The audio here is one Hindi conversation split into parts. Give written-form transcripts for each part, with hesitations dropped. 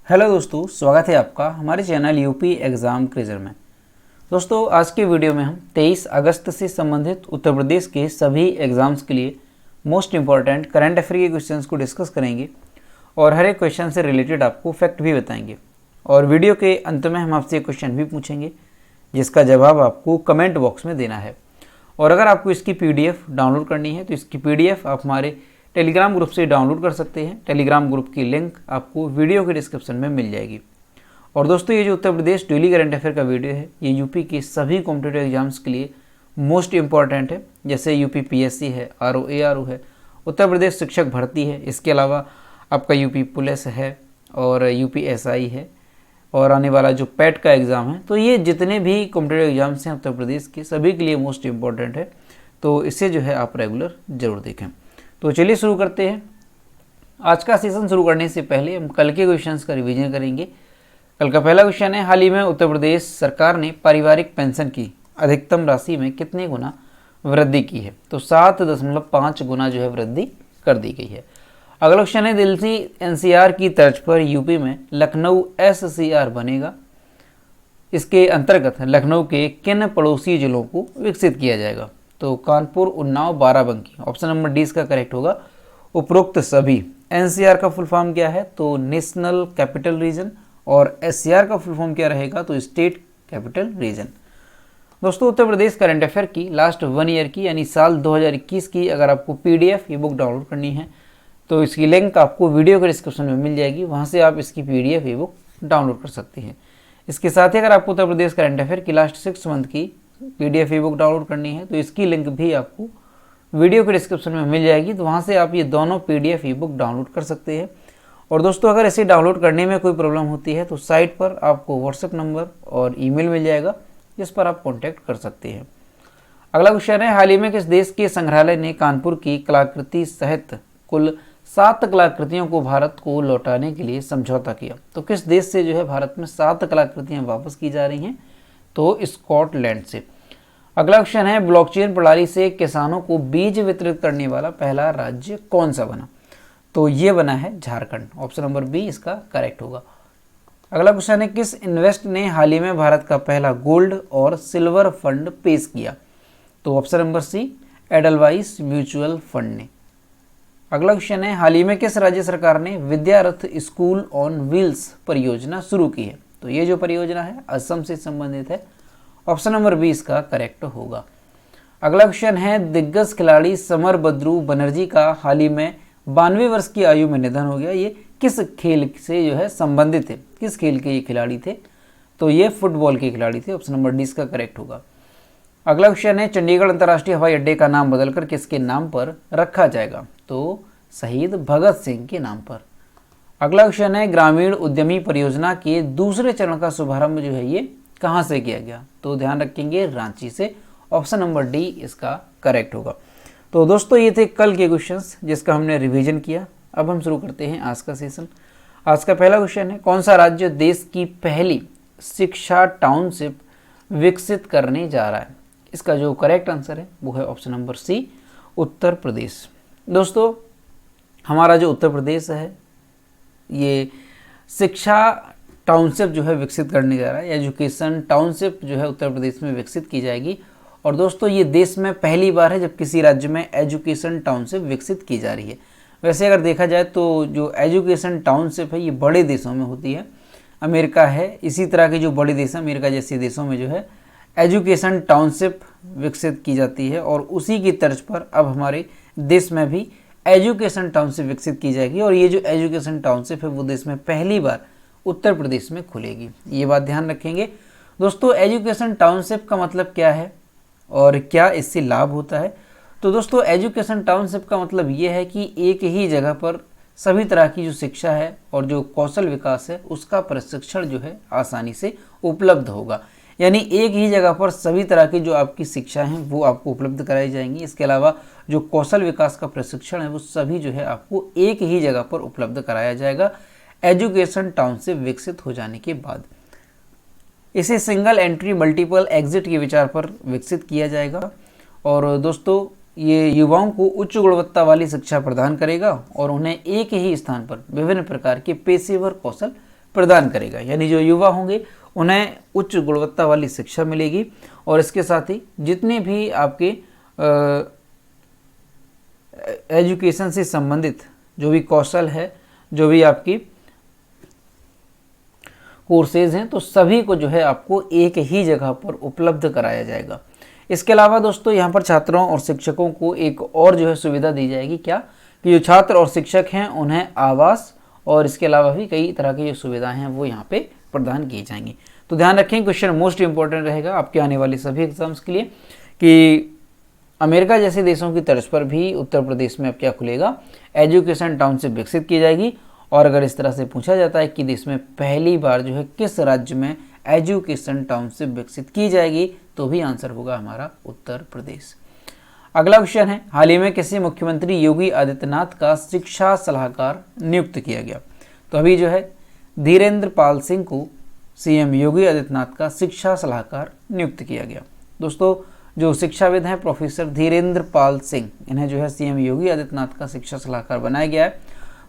हेलो दोस्तों, स्वागत है आपका हमारे चैनल यूपी एग्ज़ाम क्विज़र में। दोस्तों, आज के वीडियो में हम 23 अगस्त से संबंधित उत्तर प्रदेश के सभी एग्ज़ाम्स के लिए मोस्ट इम्पॉर्टेंट करंट अफेयर के क्वेश्चंस को डिस्कस करेंगे और हर एक क्वेश्चन से रिलेटेड आपको फैक्ट भी बताएंगे। और वीडियो के अंत में हम आपसे एक क्वेश्चन भी पूछेंगे जिसका जवाब आपको कमेंट बॉक्स में देना है। और अगर आपको इसकी PDF डाउनलोड करनी है तो इसकी PDF आप हमारे टेलीग्राम ग्रुप से डाउनलोड कर सकते हैं। टेलीग्राम ग्रुप की लिंक आपको वीडियो के डिस्क्रिप्शन में मिल जाएगी। और दोस्तों, ये जो Uttar Pradesh daily current affair का वीडियो है ये यूपी के सभी कॉम्पिटिटिव एग्जाम्स के लिए मोस्ट इम्पॉर्टेंट है। जैसे यूपी PSC है, RO है, उत्तर प्रदेश शिक्षक भर्ती है, इसके अलावा आपका यूपी पुलिस है और यूपी SI है और आने वाला जो पैट का एग्ज़ाम है। तो ये जितने भी कॉम्पिटिटिव एग्जाम्स हैं उत्तर प्रदेश के सभी के लिए मोस्ट इम्पॉर्टेंट है। तो इसे जो है आप रेगुलर ज़रूर देखें। तो चलिए शुरू करते हैं। आज का सेशन शुरू करने से पहले हम कल के क्वेश्चंस का रिवीजन करेंगे। कल का पहला क्वेश्चन है, हाल ही में उत्तर प्रदेश सरकार ने पारिवारिक पेंशन की अधिकतम राशि में कितने गुना वृद्धि की है? तो 7.5 गुना जो है वृद्धि कर दी गई है। अगला क्वेश्चन है, दिल्ली NCR की तर्ज पर यूपी में लखनऊ SCR बनेगा। इसके अंतर्गत लखनऊ के किन पड़ोसी जिलों को विकसित किया जाएगा? तो Kanpur, Unnao, Barabanki. Option number D इसका करेक्ट होगा, उपरोक्त सभी। NCR का फुल फॉर्म क्या है? तो नेशनल कैपिटल रीजन। और SCR का फुल फॉर्म क्या रहेगा? तो स्टेट कैपिटल रीजन। दोस्तों, उत्तर प्रदेश करंट अफेयर की लास्ट 1 ईयर की यानी साल 2021 की अगर आपको PDF ई बुक डाउनलोड करनी है तो इसकी लिंक आपको वीडियो के डिस्क्रिप्शन में मिल जाएगी, वहाँ से आप इसकी PDF ई बुक डाउनलोड कर सकते हैं। इसके साथ ही अगर आपको उत्तर प्रदेश करंट अफेयर की लास्ट 6 मंथ की PDF ई बुक डाउनलोड करनी है तो इसकी लिंक भी आपको वीडियो के डिस्क्रिप्शन में मिल जाएगी, तो वहाँ से आप ये दोनों PDF ई बुक डाउनलोड कर सकते हैं। और दोस्तों, अगर इसे डाउनलोड करने में कोई प्रॉब्लम होती है तो साइट पर आपको WhatsApp नंबर और ईमेल मिल जाएगा जिस पर आप कॉन्टैक्ट कर सकते हैं। अगला क्वेश्चन है, हाल ही में किस देश के संग्रहालय ने कानपुर की कलाकृति सहित कुल 7 कलाकृतियों को भारत को लौटाने के लिए समझौता किया? तो किस देश से जो है भारत में 7 कलाकृतियाँ वापस की जा रही हैं? तो स्कॉटलैंड से। अगला क्वेश्चन है, ब्लॉकचेन प्रणाली से किसानों को बीज वितरित करने वाला पहला राज्य कौन सा बना? तो ये बना है झारखंड। ऑप्शन नंबर B इसका करेक्ट होगा। अगला क्वेश्चन है, किस इन्वेस्ट ने हाल ही में भारत का पहला गोल्ड और सिल्वर फंड पेश किया? तो option number C Edelweiss mutual fund ने। अगला क्वेश्चन है, हाल ही में किस राज्य सरकार ने विद्यारथ स्कूल ऑन व्हील्स परियोजना शुरू की है? तो ये जो परियोजना है असम से संबंधित है। ऑप्शन नंबर B इसका करेक्ट होगा। अगला क्वेश्चन है, दिग्गज खिलाड़ी समर बद्रू बनर्जी का हाल ही में 92 वर्ष की आयु में निधन हो गया। ये किस खेल से जो है संबंधित है? किस खेल के ये खिलाड़ी थे? तो ये फुटबॉल के खिलाड़ी थे। ऑप्शन नंबर D इसका करेक्ट होगा। अगला क्वेश्चन है, चंडीगढ़ अंतर्राष्ट्रीय हवाई अड्डे का नाम बदलकर किसके नाम पर रखा जाएगा? तो शहीद भगत सिंह के नाम पर। अगला क्वेश्चन है, ग्रामीण उद्यमी परियोजना के दूसरे चरण का शुभारंभ जो है ये कहाँ से किया गया? तो ध्यान रखेंगे, रांची से। ऑप्शन नंबर D इसका करेक्ट होगा। तो दोस्तों, ये थे कल के क्वेश्चंस जिसका हमने रिवीजन किया। अब हम शुरू करते हैं आज का सेशन। आज का पहला क्वेश्चन है, कौन सा राज्य देश की पहली शिक्षा टाउनशिप विकसित करने जा रहा है? इसका जो करेक्ट आंसर है वो है option number C Uttar Pradesh. दोस्तों, हमारा जो उत्तर प्रदेश है ये शिक्षा टाउनशिप जो है विकसित करने जा रहा है। एजुकेशन टाउनशिप जो है उत्तर प्रदेश में विकसित की जाएगी। और दोस्तों, ये देश में पहली बार है जब किसी राज्य में एजुकेशन टाउनशिप विकसित की जा रही है। वैसे अगर देखा जाए तो जो एजुकेशन टाउनशिप है ये बड़े देशों में होती है। अमेरिका है, इसी तरह के जो बड़े देश हैं अमेरिका जैसे देशों में जो है एजुकेशन टाउनशिप विकसित की जाती है। और उसी की तर्ज पर अब हमारे देश में भी एजुकेशन टाउनशिप विकसित की जाएगी। और ये जो एजुकेशन टाउनशिप है वो देश में पहली बार उत्तर प्रदेश में खुलेगी। ये बात ध्यान रखेंगे। दोस्तों, एजुकेशन टाउनशिप का मतलब क्या है और क्या इससे लाभ होता है? तो दोस्तों, एजुकेशन टाउनशिप का मतलब ये है कि एक ही जगह पर सभी तरह की जो शिक्षा है और जो कौशल विकास है उसका प्रशिक्षण जो है आसानी से उपलब्ध होगा। यानी एक ही जगह पर सभी तरह की जो आपकी शिक्षा हैं वो आपको उपलब्ध कराई जाएंगी। इसके अलावा जो कौशल विकास का प्रशिक्षण है वो सभी जो है आपको एक ही जगह पर उपलब्ध कराया जाएगा एजुकेशन टाउनशिप विकसित हो जाने के बाद। इसे सिंगल एंट्री मल्टीपल एग्जिट के विचार पर विकसित किया जाएगा। और दोस्तों, ये युवाओं को उच्च गुणवत्ता वाली शिक्षा प्रदान करेगा और उन्हें एक ही स्थान पर विभिन्न प्रकार के पेशेवर कौशल प्रदान करेगा। यानी जो युवा होंगे उन्हें उच्च गुणवत्ता वाली शिक्षा मिलेगी और इसके साथ ही जितने भी आपके एजुकेशन से संबंधित जो भी कौशल है, जो भी आपकी कोर्सेज हैं, तो सभी को जो है आपको एक ही जगह पर उपलब्ध कराया जाएगा। इसके अलावा दोस्तों यहाँ पर छात्रों और शिक्षकों को एक और जो है सुविधा दी जाएगी, क्या कि जो छात्र और शिक्षक हैं उन्हें आवास और इसके अलावा भी कई तरह की जो सुविधाएं हैं वो यहाँ पे प्रदान की जाएंगी। तो ध्यान रखें, क्वेश्चन मोस्ट इंपॉर्टेंट रहेगा आपके आने वाले सभी एग्जाम्स के लिए कि अमेरिका जैसे देशों की तर्ज पर भी उत्तर प्रदेश में अब क्या खुलेगा, एजुकेशन टाउनशिप विकसित की जाएगी। और अगर इस तरह से पूछा जाता है कि देश में पहली बार जो है किस राज्य में एजुकेशन टाउनशिप विकसित की जाएगी, तो भी आंसर होगा हमारा उत्तर प्रदेश। अगला क्वेश्चन है, हाल ही में किसी मुख्यमंत्री योगी आदित्यनाथ का शिक्षा सलाहकार नियुक्त किया गया। तो अभी जो है धीरेन्द्र पाल सिंह को सीएम योगी आदित्यनाथ का शिक्षा सलाहकार नियुक्त किया गया। दोस्तों जो शिक्षाविद हैं प्रोफेसर धीरेन्द्र पाल सिंह, इन्हें जो है सीएम योगी आदित्यनाथ का शिक्षा सलाहकार बनाया गया है।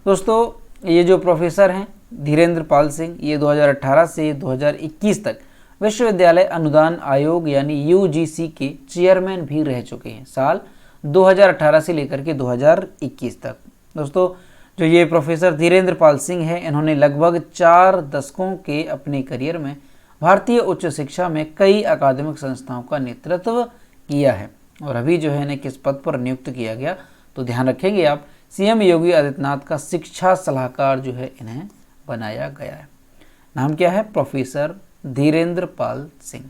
दोस्तों ये जो प्रोफेसर हैं धीरेन्द्र पाल सिंह, ये 2018 से 2021 तक विश्वविद्यालय अनुदान आयोग यानी यूजीसी के चेयरमैन भी रह चुके हैं, साल 2018 से लेकर के 2021 तक। दोस्तों जो ये प्रोफेसर धीरेन्द्र पाल सिंह हैं, इन्होंने लगभग 4 दशकों के अपने करियर में भारतीय उच्च शिक्षा में कई अकादमिक संस्थाओं का नेतृत्व किया है। और अभी जो है इन्हें किस पद पर नियुक्त किया गया, तो ध्यान रखेंगे आप, सीएम योगी आदित्यनाथ का शिक्षा सलाहकार जो है इन्हें बनाया गया है। नाम क्या है, प्रोफेसर धीरेन्द्र पाल सिंह।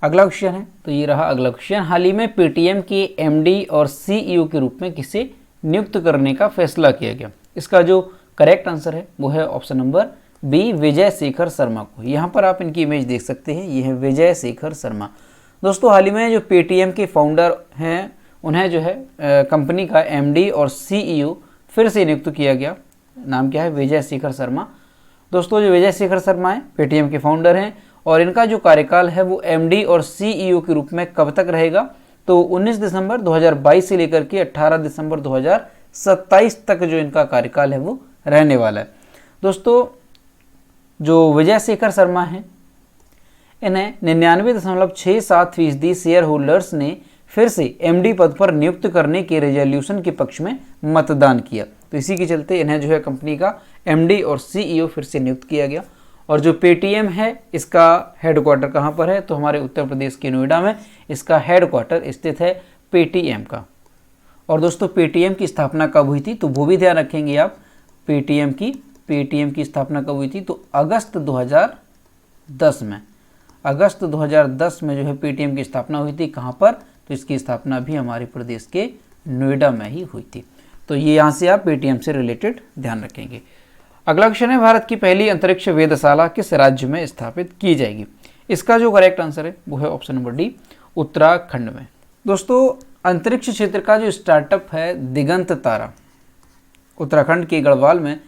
अगला क्वेश्चन है, तो ये रहा अगला क्वेश्चन, हाल ही में पेटीएम के एमडी और सीईओ के रूप में किसे नियुक्त करने का फैसला किया गया। इसका जो करेक्ट आंसर है वो है option number B, Vijay Shekhar Sharma को। यहाँ पर आप इनकी इमेज देख सकते हैं, ये है विजय शेखर शर्मा। दोस्तों हाल ही में जो पेटीएम के फाउंडर हैं उन्हें जो है कंपनी का एमडी और सीईओ फिर से नियुक्त किया गया। नाम क्या है, विजय शेखर शर्मा। दोस्तों जो विजय शेखर शर्मा है पेटीएम के फाउंडर हैं और इनका जो कार्यकाल है वो एमडी और सीईओ के रूप में कब तक रहेगा, तो 19 दिसंबर 2022 से लेकर के 18 दिसंबर 2027 तक जो इनका कार्यकाल है वो रहने वाला है। दोस्तों जो विजय शेखर शर्मा हैं इन्हें 99.67% शेयर होल्डर्स ने फिर से एमडी पद पर नियुक्त करने के रेजोल्यूशन के पक्ष में मतदान किया। तो इसी के चलते इन्हें जो है कंपनी का एमडी और सीईओ फिर से नियुक्त किया गया। और जो पेटीएम है इसका हेडक्वार्टर कहाँ पर है, तो हमारे उत्तर प्रदेश के नोएडा में इसका हेडक्वार्टर स्थित है पेटीएम का। और दोस्तों पेटीएम की स्थापना कब हुई थी, तो वो भी ध्यान रखेंगे आप, पेटीएम की स्थापना कब हुई थी, तो अगस्त 2010 में। अगस्त 2010 में जो है पेटीएम की स्थापना हुई थी। कहाँ पर, तो इसकी स्थापना भी हमारे प्रदेश के नोएडा में ही हुई थी। तो ये यहाँ से आप पेटीएम से रिलेटेड ध्यान रखेंगे। अगला क्वेश्चन है, भारत की पहली अंतरिक्ष वेधशाला किस राज्य में स्थापित की जाएगी। इसका जो करेक्ट आंसर है वो है ऑप्शन नंबर डी, उत्तराखंड में। दोस्तों अंतरिक्ष क्षेत्र का जो स्टार्टअप है दिगंत तारा, उत्तराखंड के गढ़वाल में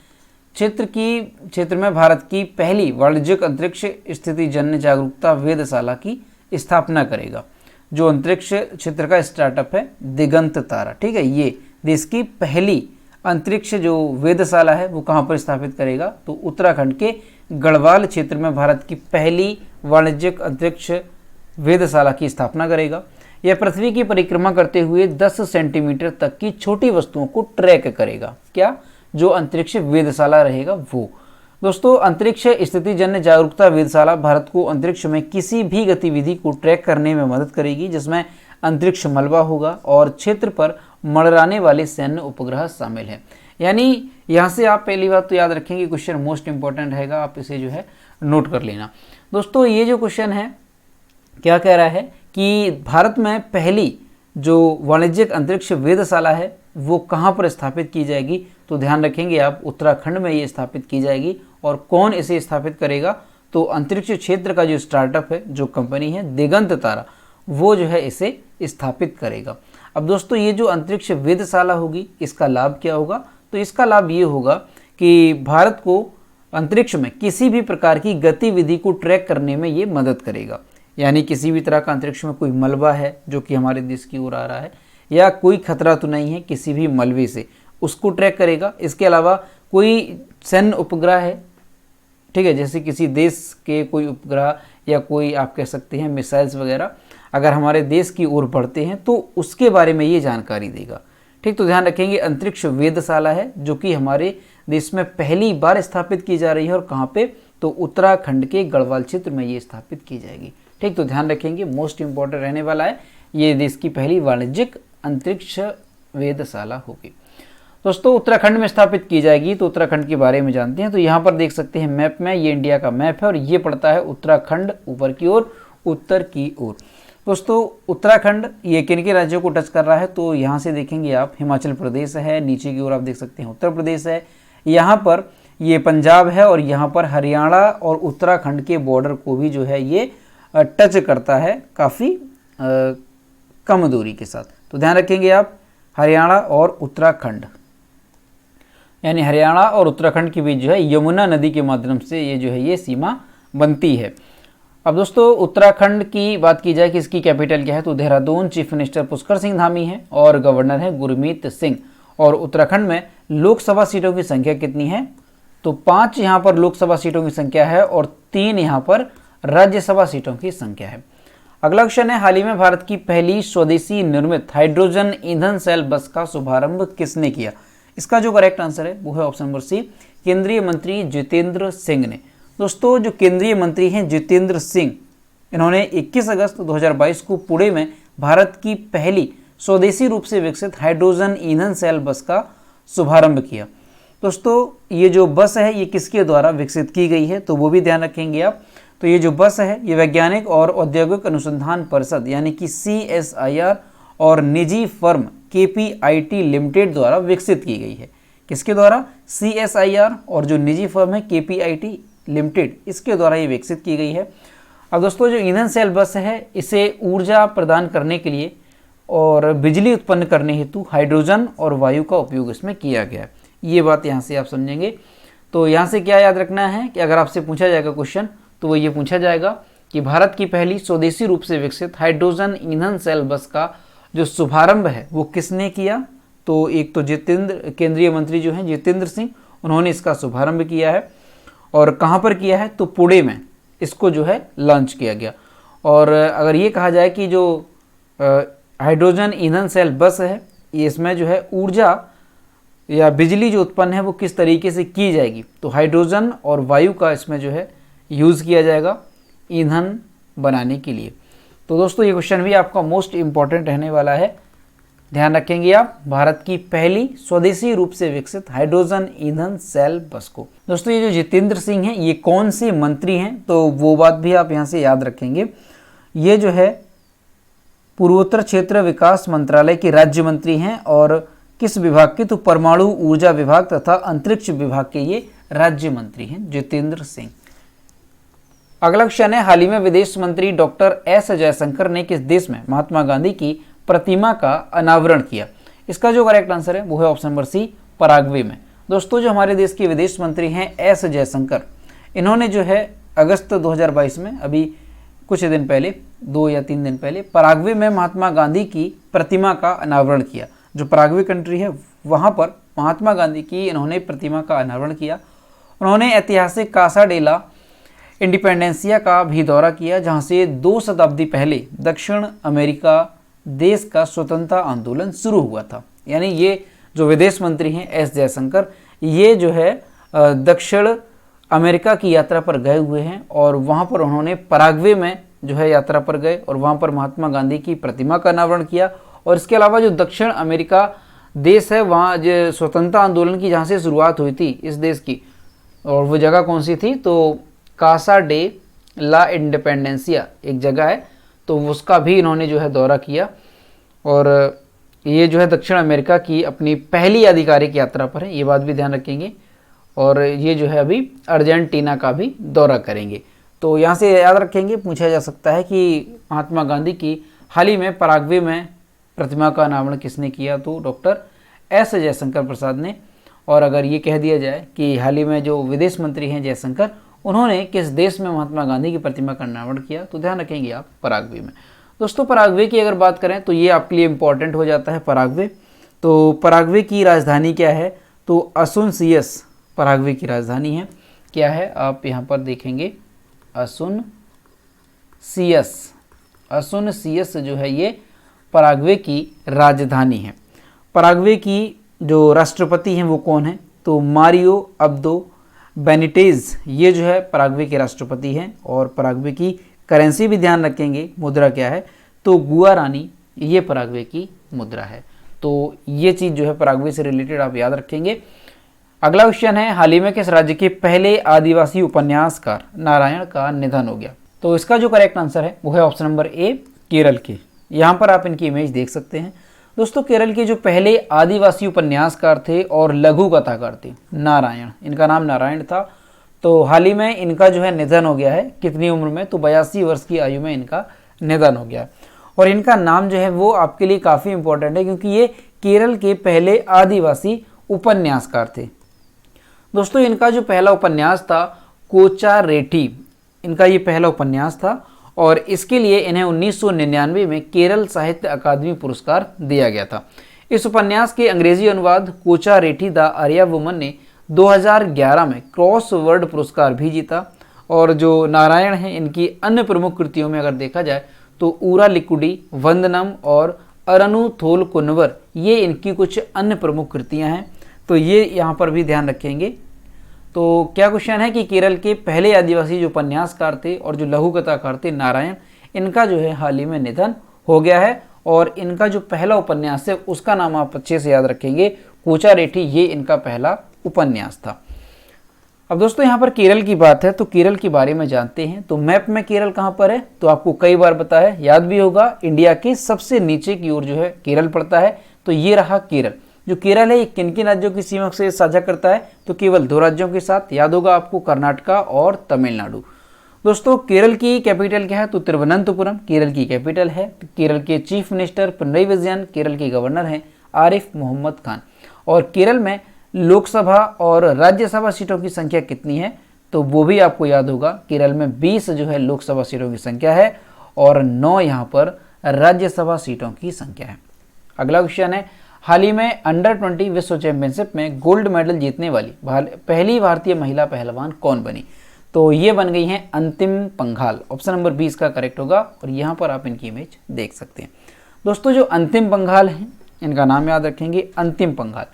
क्षेत्र में भारत की पहली वाणिज्यिक अंतरिक्ष स्थिति जन्य जागरूकता वेधशाला की स्थापना करेगा। जो अंतरिक्ष क्षेत्र का स्टार्टअप है दिगंत तारा, ठीक है, ये देश की पहली अंतरिक्ष जो वेधशाला है वो कहाँ पर स्थापित करेगा, तो उत्तराखंड के गढ़वाल क्षेत्र में भारत की पहली वाणिज्यिक अंतरिक्ष वेधशाला की स्थापना करेगा। यह पृथ्वी की परिक्रमा करते हुए 10 सेंटीमीटर तक की छोटी वस्तुओं को ट्रैक करेगा। क्या, जो अंतरिक्ष वेधशाला रहेगा वो। दोस्तों अंतरिक्ष स्थिति जन्य जागरूकता वेधशाला भारत को अंतरिक्ष में किसी भी गतिविधि को ट्रैक करने में मदद करेगी जिसमें अंतरिक्ष मलबा होगा और क्षेत्र पर मंडराने वाले सैन्य उपग्रह शामिल हैं। यानी यहाँ से आप पहली बात तो याद रखेंगे, क्वेश्चन मोस्ट इंपॉर्टेंट रहेगा, आप इसे जो है नोट कर लेना। दोस्तों ये जो क्वेश्चन है क्या कह रहा है कि भारत में पहली जो वाणिज्यिक अंतरिक्ष वेधशाला है वो कहाँ पर स्थापित की जाएगी, तो ध्यान रखेंगे आप, उत्तराखंड में ये स्थापित की जाएगी। और कौन इसे स्थापित करेगा, तो अंतरिक्ष क्षेत्र का जो स्टार्टअप है, जो कंपनी है दिगंत तारा, वो जो है इसे स्थापित करेगा। अब दोस्तों ये जो अंतरिक्ष वेधशाला होगी इसका लाभ क्या होगा, तो इसका लाभ ये होगा कि भारत को अंतरिक्ष में किसी भी प्रकार की गतिविधि को ट्रैक करने में ये मदद करेगा। यानी किसी भी तरह का अंतरिक्ष में कोई मलबा है जो कि हमारे देश की ओर आ रहा है या कोई खतरा तो नहीं है किसी भी मलबे से, उसको ट्रैक करेगा। इसके अलावा कोई सैन्य उपग्रह है ठीक है। जैसे किसी देश के कोई उपग्रह या कोई आप कह सकते हैं मिसाइल्स वगैरह अगर हमारे देश की ओर बढ़ते हैं तो उसके बारे में ये जानकारी देगा, ठीक। तो ध्यान रखेंगे अंतरिक्ष वेधशाला है जो कि हमारे देश में पहली बार स्थापित की जा रही है। और कहाँ पे, तो उत्तराखंड के गढ़वाल क्षेत्र में ये स्थापित की जाएगी, ठीक। तो ध्यान रखेंगे मोस्ट इंपॉर्टेंट रहने वाला है, ये देश की पहली वाणिज्यिक अंतरिक्ष वेधशाला होगी। दोस्तों उत्तराखंड में स्थापित की जाएगी, तो उत्तराखंड के बारे में जानते हैं। तो यहाँ पर देख सकते हैं मैप में, ये इंडिया का मैप है और ये पड़ता है उत्तराखंड ऊपर की ओर, उत्तर की ओर। दोस्तों उत्तराखंड ये किन के राज्यों को टच कर रहा है, तो यहाँ से देखेंगे आप हिमाचल प्रदेश है, नीचे की ओर आप देख सकते हैं उत्तर प्रदेश है, यहाँ पर ये पंजाब है और यहाँ पर हरियाणा और उत्तराखंड के बॉर्डर को भी जो है ये टच करता है काफ़ी कम दूरी के साथ। तो ध्यान रखेंगे आप हरियाणा और उत्तराखंड, यानी हरियाणा और उत्तराखंड के बीच जो है यमुना नदी के माध्यम से ये जो है ये सीमा बनती है। अब दोस्तों उत्तराखंड की बात की जाए कि इसकी कैपिटल क्या है, तो देहरादून। चीफ मिनिस्टर पुष्कर सिंह धामी है और गवर्नर है गुरमीत सिंह। और उत्तराखंड में लोकसभा सीटों की संख्या कितनी है, तो 5 यहाँ पर लोकसभा सीटों की संख्या है और 3 यहाँ पर राज्यसभा सीटों की संख्या है। अगला क्वेश्चन है, हाल ही में भारत की पहली स्वदेशी निर्मित हाइड्रोजन ईंधन सेल बस का शुभारंभ किसने किया। इसका जो करेक्ट आंसर है वो है ऑप्शन नंबर सी, केंद्रीय मंत्री जितेंद्र सिंह ने। दोस्तों जो केंद्रीय मंत्री हैं जितेंद्र सिंह, इन्होंने 21 अगस्त 2022 को पुणे में भारत की पहली स्वदेशी रूप से विकसित हाइड्रोजन ईंधन सेल बस का शुभारंभ किया। दोस्तों ये जो बस है ये किसके द्वारा विकसित की गई है, तो वो भी ध्यान रखेंगे आप। तो ये जो बस है ये वैज्ञानिक और औद्योगिक अनुसंधान परिषद यानी कि CSIR और निजी फर्म KPIT लिमिटेड द्वारा विकसित की गई है। किसके द्वारा, CSIR और जो निजी फर्म है KPIT लिमिटेड, इसके द्वारा ये विकसित की गई है। अब दोस्तों जो ईंधन सेल बस है इसे ऊर्जा प्रदान करने के लिए और बिजली उत्पन्न करने हेतु हाइड्रोजन और वायु का उपयोग इसमें किया गया है। ये बात यहाँ से आप समझेंगे। तो यहाँ से क्या याद रखना है कि अगर आपसे पूछा जाएगा क्वेश्चन, तो वो ये पूछा जाएगा कि भारत की पहली स्वदेशी रूप से विकसित हाइड्रोजन ईंधन सेल बस का जो शुभारंभ है वो किसने किया। तो एक तो केंद्रीय मंत्री जो हैं जितेंद्र सिंह, उन्होंने इसका शुभारंभ किया है। और कहाँ पर किया है, तो पुणे में इसको जो है लॉन्च किया गया। और अगर ये कहा जाए कि जो हाइड्रोजन ईंधन सेल बस है ये इसमें जो है ऊर्जा या बिजली जो उत्पन्न है वो किस तरीके से की जाएगी, तो हाइड्रोजन और वायु का इसमें जो है यूज़ किया जाएगा ईंधन बनाने के लिए। तो दोस्तों ये क्वेश्चन भी आपका मोस्ट इम्पॉर्टेंट रहने वाला है, ध्यान रखेंगे आप भारत की पहली स्वदेशी रूप से विकसित हाइड्रोजन ईंधन सेल बस को। दोस्तों ये जो जितेंद्र सिंह हैं ये कौन से मंत्री हैं, तो वो बात भी आप यहाँ से याद रखेंगे। ये जो है पूर्वोत्तर क्षेत्र विकास मंत्रालय के राज्य मंत्री हैं और किस विभाग के, तो परमाणु ऊर्जा विभाग तथा अंतरिक्ष विभाग के ये राज्य मंत्री हैं जितेंद्र सिंह। अगला क्वेश्चन है, हाल ही में विदेश मंत्री डॉक्टर एस जयशंकर ने किस देश में महात्मा गांधी की प्रतिमा का अनावरण किया। इसका जो करेक्ट आंसर है वो है ऑप्शन नंबर सी, पराग्वे में। दोस्तों जो हमारे देश के विदेश मंत्री हैं एस जयशंकर, इन्होंने जो है अगस्त 2022 में अभी कुछ दिन पहले 2 या 3 दिन पहले पराग्वे में महात्मा गांधी की प्रतिमा का अनावरण किया। जो पराग्वे कंट्री है वहाँ पर महात्मा गांधी की इन्होंने प्रतिमा का अनावरण किया। उन्होंने ऐतिहासिक कासा डेला इंडिपेंडेंसिया का भी दौरा किया जहाँ से 2 शताब्दी पहले दक्षिण अमेरिका देश का स्वतंत्रता आंदोलन शुरू हुआ था। यानी ये जो विदेश मंत्री हैं एस जयशंकर, ये जो है दक्षिण अमेरिका की यात्रा पर गए हुए हैं और वहाँ पर उन्होंने पराग्वे में जो है यात्रा पर गए और वहाँ पर महात्मा गांधी की प्रतिमा का अनावरण किया। और इसके अलावा जो दक्षिण अमेरिका देश है वहाँ जो स्वतंत्रता आंदोलन की जहाँ से शुरुआत हुई थी इस देश की, और वो जगह कौन सी थी, तो कासा डे ला इंडिपेंडेंसिया एक जगह है, तो उसका भी इन्होंने जो है दौरा किया। और ये जो है दक्षिण अमेरिका की अपनी पहली आधिकारिक यात्रा पर है, ये बात भी ध्यान रखेंगे। और ये जो है अभी अर्जेंटीना का भी दौरा करेंगे। तो यहाँ से याद रखेंगे, पूछा जा सकता है कि महात्मा गांधी की हाल ही में पराग्वे में प्रतिमा का अनावरण किसने किया, तो डॉक्टर एस जयशंकर प्रसाद ने। और अगर ये कह दिया जाए कि हाल ही में जो विदेश मंत्री हैं जयशंकर, उन्होंने किस देश में महात्मा गांधी की प्रतिमा का अनावरण किया, तो ध्यान रखेंगे आप पराग्वे में। दोस्तों पराग्वे की अगर बात करें तो ये आपके लिए इम्पॉर्टेंट हो जाता है पराग्वे। तो पराग्वे की राजधानी क्या है, तो असुनसियस पराग्वे की राजधानी है। क्या है, आप यहाँ पर देखेंगे असुनसियस। असुनसियस जो है ये पराग्वे की राजधानी है। पराग्वे की जो राष्ट्रपति हैं वो कौन है, तो मारियो अब्दो बेनिटेज, ये जो है पराग्वे के राष्ट्रपति हैं। और पराग्वे की करेंसी भी ध्यान रखेंगे, मुद्रा क्या है, तो गुआरानी, ये पराग्वे की मुद्रा है। तो ये चीज़ जो है पराग्वे से रिलेटेड आप याद रखेंगे। अगला क्वेश्चन है, हाल ही में किस राज्य के पहले आदिवासी उपन्यासकार नारायण का निधन हो गया। तो इसका जो करेक्ट आंसर है वो है ऑप्शन नंबर ए, केरल के। यहाँ पर आप इनकी इमेज देख सकते हैं। दोस्तों केरल के जो पहले आदिवासी उपन्यासकार थे और लघु कथाकार थे नारायण, इनका नाम नारायण था। तो हाल ही में इनका जो है निधन हो गया है। कितनी उम्र में, तो 82 वर्ष की आयु में इनका निधन हो गया। और इनका नाम जो है वो आपके लिए काफ़ी इंपॉर्टेंट है क्योंकि ये केरल के पहले आदिवासी उपन्यासकार थे। दोस्तों इनका जो पहला उपन्यास था कोचारेठी, इनका ये पहला उपन्यास था और इसके लिए इन्हें 1999 में केरल साहित्य अकादमी पुरस्कार दिया गया था। इस उपन्यास के अंग्रेजी अनुवाद कोचारेठी द आर्या वुमन ने 2011 में क्रॉस वर्ड पुरस्कार भी जीता। और जो नारायण हैं इनकी अन्य प्रमुख कृतियों में अगर देखा जाए तो ऊरा लिकुडी, वंदनम और अरनु थोल कुनवर, ये इनकी कुछ अन्य प्रमुख कृतियां हैं। तो ये यहाँ पर भी ध्यान रखेंगे। तो क्या क्वेश्चन है कि केरल के पहले आदिवासी जो उपन्यासकार थे और जो लघु कथाकार थे नारायण, इनका जो है हाल ही में निधन हो गया है। और इनका जो पहला उपन्यास है उसका नाम आप अच्छे से याद रखेंगे, कोचारेठी, ये इनका पहला उपन्यास था। अब दोस्तों यहाँ पर केरल की बात है तो केरल के बारे में जानते हैं। तो मैप में केरल कहाँ पर है, तो आपको कई बार बताया, याद भी होगा, इंडिया के सबसे नीचे की ओर जो है केरल पड़ता है। तो ये रहा केरल। जो केरल है ये किन किन राज्यों की सीमा से साझा करता है, तो केवल 2 राज्यों के साथ, याद होगा आपको, कर्नाटका और तमिलनाडु। दोस्तों केरल की कैपिटल क्या है, तो तिरुवनंतपुरम केरल की कैपिटल है। केरल के चीफ मिनिस्टर पिनरई विजयन, केरल के गवर्नर हैं आरिफ मोहम्मद खान। और केरल में लोकसभा और राज्यसभा सीटों की संख्या कितनी है, तो वो भी आपको याद होगा। केरल में 20 जो है लोकसभा सीटों की संख्या है और 9 यहाँ पर राज्यसभा सीटों की संख्या है। अगला क्वेश्चन है, हाल ही में अंडर 20 विश्व चैंपियनशिप में गोल्ड मेडल जीतने वाली पहली भारतीय महिला पहलवान कौन बनी, तो ये बन गई हैं अंतिम पंघाल। ऑप्शन नंबर 20 का करेक्ट होगा और यहाँ पर आप इनकी इमेज देख सकते हैं। दोस्तों जो अंतिम पंघाल हैं इनका नाम याद रखेंगे, अंतिम पंघाल।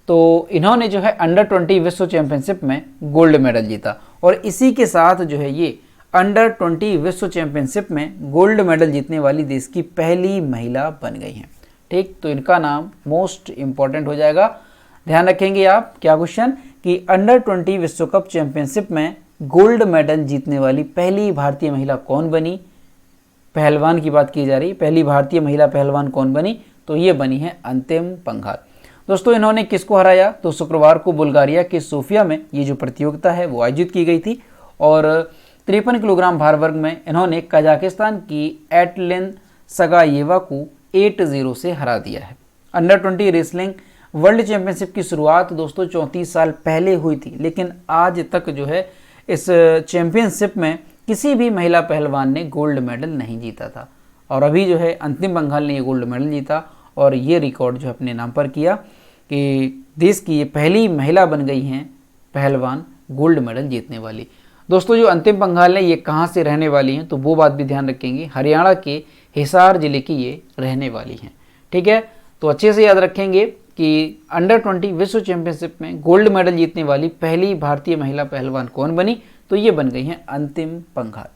तो इन्होंने जो है अंडर 20 विश्व चैंपियनशिप में गोल्ड मेडल जीता और इसी के साथ जो है ये अंडर 20 विश्व चैंपियनशिप में गोल्ड मेडल जीतने वाली देश की पहली महिला बन गई हैं। ठीक, तो इनका नाम मोस्ट इंपॉर्टेंट हो जाएगा, ध्यान रखेंगे आप। क्या क्वेश्चन कि अंडर 20 विश्व कप चैंपियनशिप में गोल्ड मेडल जीतने वाली पहली भारतीय महिला कौन बनी, पहलवान की बात की जा रही, पहली भारतीय महिला पहलवान कौन बनी, तो ये बनी है अंतिम पंघाल। दोस्तों इन्होंने किसको हराया, तो शुक्रवार को बुल्गारिया के सोफिया में ये जो प्रतियोगिता है वो आयोजित की गई थी और 53 किलोग्राम भार वर्ग में इन्होंने कजाकिस्तान की एटलिन सगायेवा को 8-0 से हरा दिया है। अंडर 20 रेसलिंग वर्ल्ड चैंपियनशिप की शुरुआत दोस्तों 34 साल पहले हुई थी, लेकिन आज तक जो है इस चैंपियनशिप में किसी भी महिला पहलवान ने गोल्ड मेडल नहीं जीता था और अभी जो है अंतिम बंगाल ने ये गोल्ड मेडल जीता और ये रिकॉर्ड जो अपने नाम पर किया कि देश की ये पहली महिला बन गई हैं पहलवान गोल्ड मेडल जीतने वाली। दोस्तों जो अंतिम पंघाल है ये कहाँ से रहने वाली हैं, तो वो बात भी ध्यान रखेंगे, हरियाणा के हिसार जिले की ये रहने वाली हैं। ठीक है, तो अच्छे से याद रखेंगे कि अंडर 20 विश्व चैंपियनशिप में गोल्ड मेडल जीतने वाली पहली भारतीय महिला पहलवान कौन बनी, तो ये बन गई हैं अंतिम पंघाल।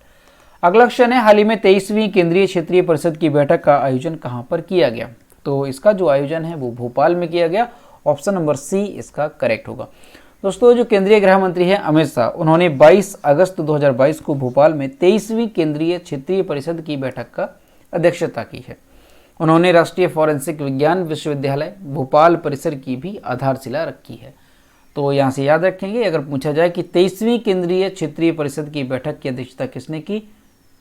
अगला क्वेश्चन है, हाल ही में 23वीं केंद्रीय क्षेत्रीय परिषद की बैठक का आयोजन कहाँ पर किया गया, तो इसका जो आयोजन है वो भोपाल में किया गया। ऑप्शन नंबर सी इसका करेक्ट होगा। दोस्तों जो केंद्रीय गृह मंत्री हैं अमित शाह, उन्होंने 22 अगस्त 2022 को भोपाल में 23वीं केंद्रीय क्षेत्रीय परिषद की बैठक का अध्यक्षता की है। उन्होंने राष्ट्रीय फॉरेंसिक विज्ञान विश्वविद्यालय भोपाल परिसर की भी आधारशिला रखी है। तो यहाँ से याद रखेंगे, अगर पूछा जाए कि 23वीं केंद्रीय क्षेत्रीय परिषद की बैठक की अध्यक्षता किसने की,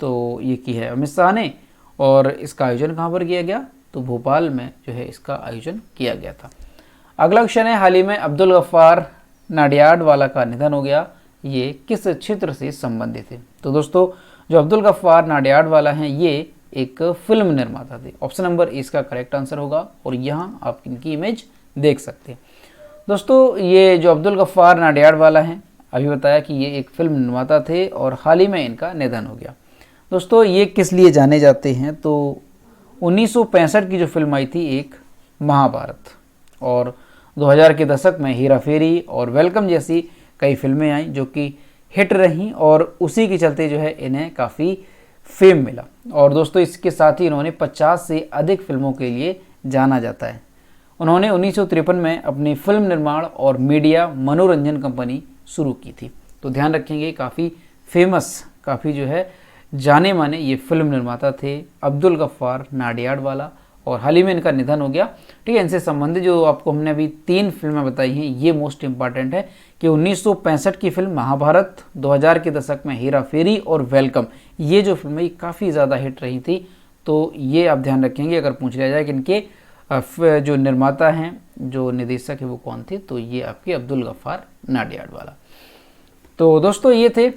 तो ये की है अमित शाह ने। और इसका आयोजन कहाँ पर किया गया, तो भोपाल में जो है इसका आयोजन किया गया था। अगला क्वेश्चन है, हाल ही में अब्दुल गफ्फार नाडियाडवाला का निधन हो गया, ये किस क्षेत्र से संबंधित है, तो दोस्तों जो अब्दुल गफ्फार नाडियाडवाला हैं ये एक फिल्म निर्माता थे। ऑप्शन नंबर इसका करेक्ट आंसर होगा और यहाँ आप इनकी इमेज देख सकते हैं। दोस्तों ये जो अब्दुल गफ्फार नाडियाडवाला हैं अभी बताया कि ये एक फिल्म निर्माता थे और हाल ही में इनका निधन हो गया। दोस्तों ये किस लिए जाने जाते हैं, तो 1965 की जो फिल्म आई थी एक महाभारत, और 2000 के दशक में हेरा फेरी और वेलकम जैसी कई फिल्में आई जो कि हिट रहीं और उसी के चलते जो है इन्हें काफ़ी फेम मिला। और दोस्तों इसके साथ ही इन्होंने 50 से अधिक फिल्मों के लिए जाना जाता है। उन्होंने 1953 में अपनी फिल्म निर्माण और मीडिया मनोरंजन कंपनी शुरू की थी। तो ध्यान रखेंगे काफ़ी फेमस, काफ़ी जो है जाने माने ये फिल्म निर्माता थे अब्दुल गफ्फार नाडियाडवाला, और हाल ही में इनका निधन हो गया। ठीक है, इनसे संबंधित जो आपको हमने अभी 3 फिल्में बताई हैं ये मोस्ट इंपॉर्टेंट है कि 1965 की फिल्म महाभारत, 2000 के दशक में हेरा फेरी और वेलकम, ये जो फिल्में ये काफ़ी ज़्यादा हिट रही थी। तो ये आप ध्यान रखेंगे अगर पूछ लिया जाए कि इनके जो निर्माता हैं, जो निर्देशक है वो कौन थे, तो ये आपके अब्दुल गफ्फार नाडियाडवाला। तो दोस्तों ये थे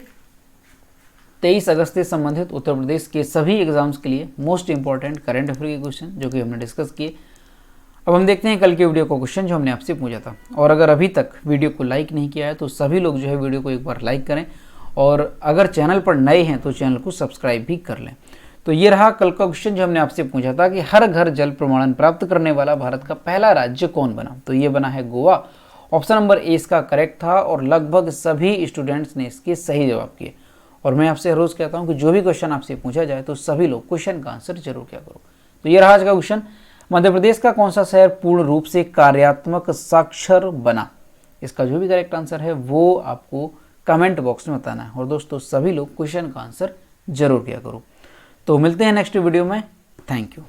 23 अगस्त से संबंधित उत्तर प्रदेश के सभी एग्जाम्स के लिए मोस्ट इंपॉर्टेंट करंट अफेयर के क्वेश्चन जो कि हमने डिस्कस किए। अब हम देखते हैं कल के वीडियो का क्वेश्चन जो हमने आपसे पूछा था। और अगर अभी तक वीडियो को लाइक नहीं किया है तो सभी लोग जो है वीडियो को एक बार लाइक करें, और अगर चैनल पर नए हैं तो चैनल को सब्सक्राइब भी कर लें। तो ये रहा कल का क्वेश्चन जो हमने आपसे पूछा था कि हर घर जल प्रमाणन प्राप्त करने वाला भारत का पहला राज्य कौन बना। तो ये बना है गोवा। ऑप्शन नंबर ए इसका करेक्ट था और लगभग सभी स्टूडेंट्स ने इसके सही जवाब किए। और मैं आपसे रोज़ कहता हूं कि जो भी क्वेश्चन आपसे पूछा जाए तो सभी लोग क्वेश्चन का आंसर जरूर किया करो। तो ये रहा आज का क्वेश्चन, मध्य प्रदेश का कौन सा शहर पूर्ण रूप से कार्यात्मक साक्षर बना। इसका जो भी करेक्ट आंसर है वो आपको कमेंट बॉक्स में बताना है। और दोस्तों सभी लोग क्वेश्चन का आंसर जरूर किया करो। तो मिलते हैं नेक्स्ट वीडियो में। Thank you.